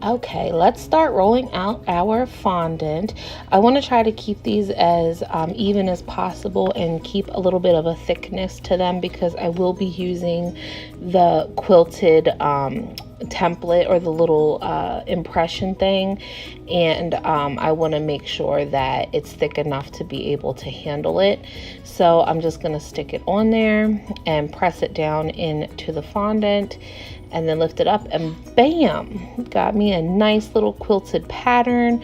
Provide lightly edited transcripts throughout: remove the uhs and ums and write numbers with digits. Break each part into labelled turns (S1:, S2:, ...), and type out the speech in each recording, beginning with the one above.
S1: Okay, let's start rolling out our fondant. I want to try to keep these as even as possible and keep a little bit of a thickness to them because I will be using the quilted template or the little impression thing, and I want to make sure that it's thick enough to be able to handle it. So I'm just going to stick it on there and press it down into the fondant, and then lift it up, and bam, got me a nice little quilted pattern.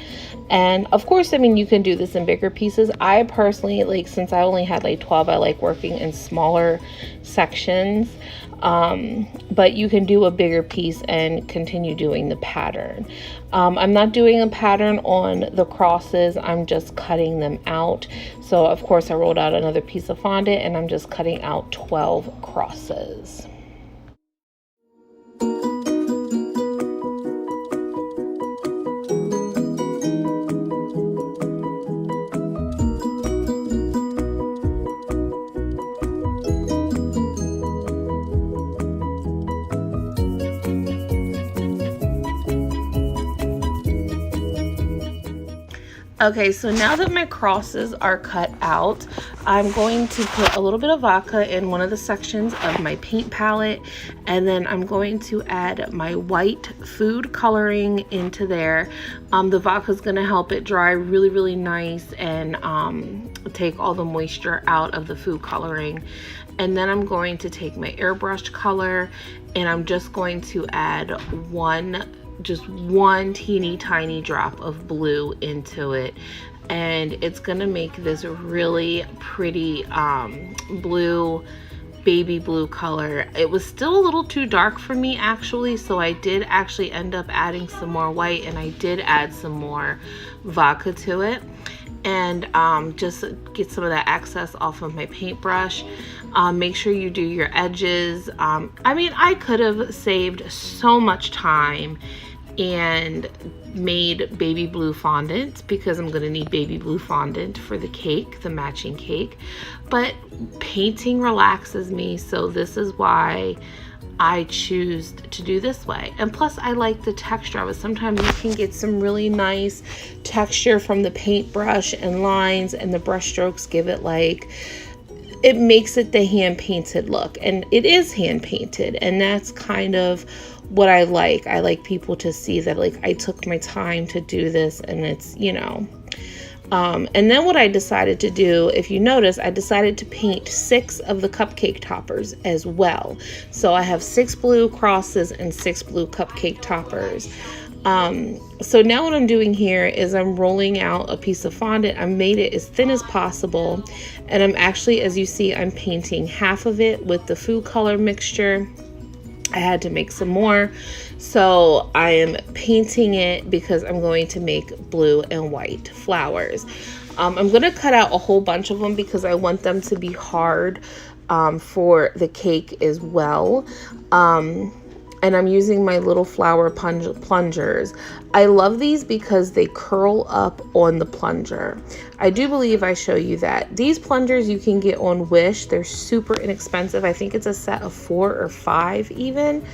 S1: And of course, I mean, you can do this in bigger pieces. I personally, like, since I only had like 12, I like working in smaller sections. But you can do a bigger piece and continue doing the pattern. I'm not doing a pattern on the crosses, I'm just cutting them out. So of course I rolled out another piece of fondant and I'm just cutting out 12 crosses. Okay, so now that my crosses are cut out, I'm going to put a little bit of vodka in one of the sections of my paint palette, and then I'm going to add my white food coloring into there. The vodka is going to help it dry really, really nice and take all the moisture out of the food coloring. And then I'm going to take my airbrush color and I'm just going to add just one teeny tiny drop of blue into it, and it's gonna make this really pretty baby blue color. It was still a little too dark for me actually, so I did actually end up adding some more white, and I did add some more vodka to it, and just get some of that excess off of my paintbrush. Make sure you do your edges. I mean, I could have saved so much time and made baby blue fondant because I'm gonna need baby blue fondant for the cake, the matching cake, but painting relaxes me, so this is why I choose to do this way. And plus I like the texture of it. Sometimes you can get some really nice texture from the paintbrush and lines, and the brush strokes give it like, it makes it the hand painted look, and it is hand painted, and that's kind of what I like. I like people to see that like I took my time to do this, and it's, you know. And then what I decided to do, if you notice, I decided to paint 6 of the cupcake toppers as well. So I have 6 blue crosses and 6 blue cupcake toppers. So now what I'm doing here is I'm rolling out a piece of fondant. I made it as thin as possible, and I'm actually, as you see, I'm painting half of it with the food color mixture. I had to make some more, so I am painting it because I'm going to make blue and white flowers. I'm going to cut out a whole bunch of them because I want them to be hard for the cake as well. And I'm using my little flower plungers. I love these because they curl up on the plunger. I do believe I show you that. These plungers you can get on Wish. They're super inexpensive. I think it's a set of 4 or 5 even.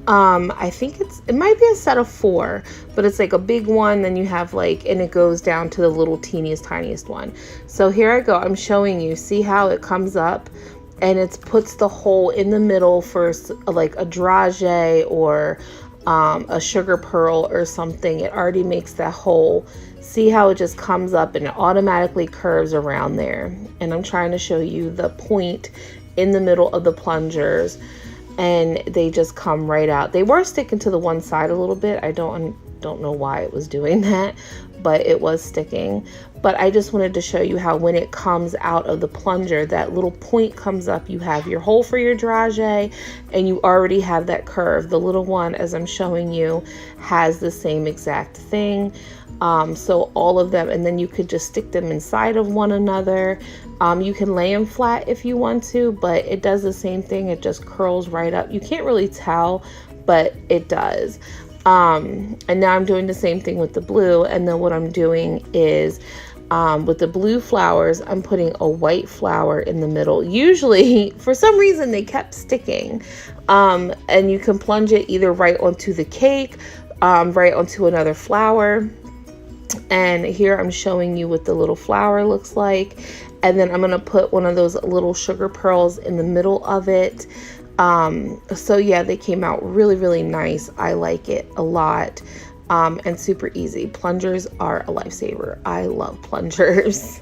S1: I think it might be a set of 4, but it's like a big one, then you have like, and it goes down to the little teeniest, tiniest one. So here I go. I'm showing you. See how it comes up? And it puts the hole in the middle for like a dragée or a sugar pearl or something. It already makes that hole. See how it just comes up and it automatically curves around there. And I'm trying to show you the point in the middle of the plungers, and they just come right out. They were sticking to the one side a little bit. I don't know why it was doing that, but it was sticking. But I just wanted to show you how when it comes out of the plunger, that little point comes up. You have your hole for your dragée, and you already have that curve. The little one, as I'm showing you, has the same exact thing. So all of them, and then you could just stick them inside of one another. You can lay them flat if you want to, but it does the same thing. It just curls right up. You can't really tell, but it does. And now I'm doing the same thing with the blue. And then what I'm doing is with the blue flowers, I'm putting a white flower in the middle. Usually, for some reason, they kept sticking. And you can plunge it either right onto the cake. right onto another flower. And here I'm showing you what the little flower looks like. And then I'm going to put one of those little sugar pearls in the middle of it. So yeah, they came out really, really nice. I like it a lot. And super easy. Plungers are a lifesaver. I love plungers.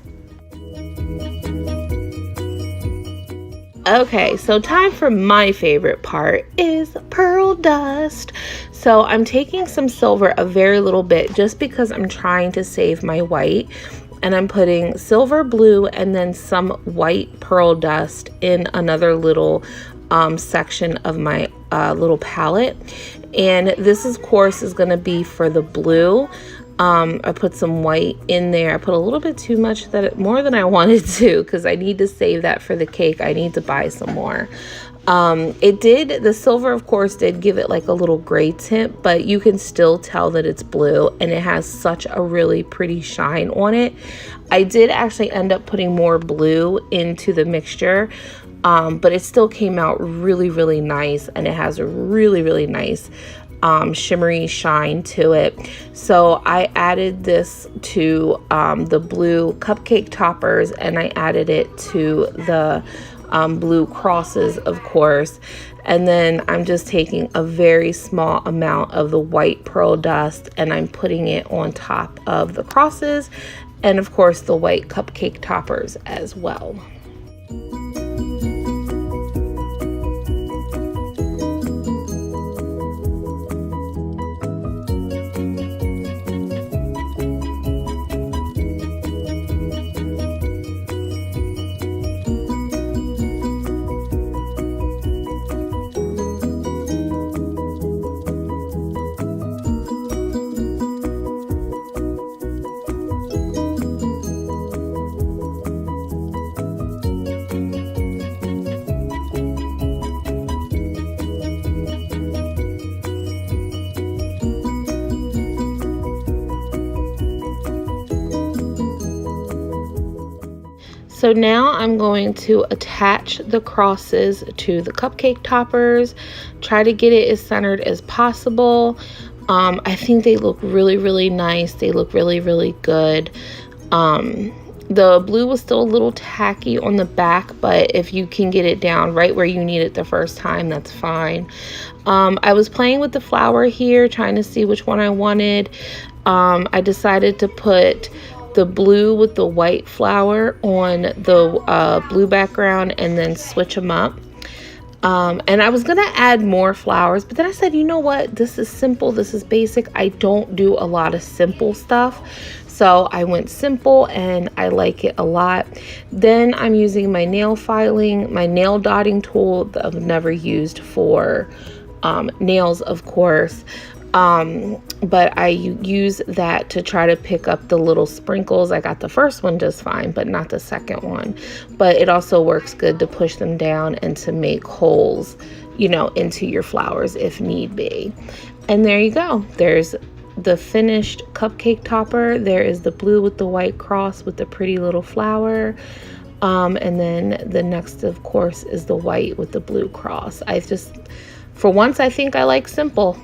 S1: Okay, so time for my favorite part is pearl dust. So I'm taking some silver, a very little bit, just because I'm trying to save my white. And I'm putting silver, blue, and then some white pearl dust in another little section of my little palette. And this, of course, is going to be for the blue. I put some white in there. I put a little bit too much, more than I wanted to, because I need to save that for the cake. I need to buy some more. The silver, of course, did give it like a little gray tint, but you can still tell that it's blue, and it has such a really pretty shine on it. I did actually end up putting more blue into the mixture, but it still came out really, really nice, and it has a really, really nice shimmery shine to it. So I added this to the blue cupcake toppers, and I added it to the blue crosses, of course. And then I'm just taking a very small amount of the white pearl dust, and I'm putting it on top of the crosses, and of course the white cupcake toppers as well. So now I'm going to attach the crosses to the cupcake toppers, try to get it as centered as possible. I think they look really, really nice. They look really, really good. The blue was still a little tacky on the back, but if you can get it down right where you need it the first time, that's fine. I was playing with the flower here, trying to see which one I wanted. I decided to put the blue with the white flower on the blue background and then switch them up. And I was gonna add more flowers, but then I said, you know what, this is simple, this is basic. I don't do a lot of simple stuff, so I went simple and I like it a lot. Then I'm using my nail filing, my nail dotting tool that I've never used for nails, of course. But I use that to try to pick up the little sprinkles. I got the first one just fine, but not the second one. But it also works good to push them down and to make holes, you know, into your flowers if need be. And there you go. There's the finished cupcake topper. There is the blue with the white cross with the pretty little flower. And then the next, of course, is the white with the blue cross. For once, I think I like simple.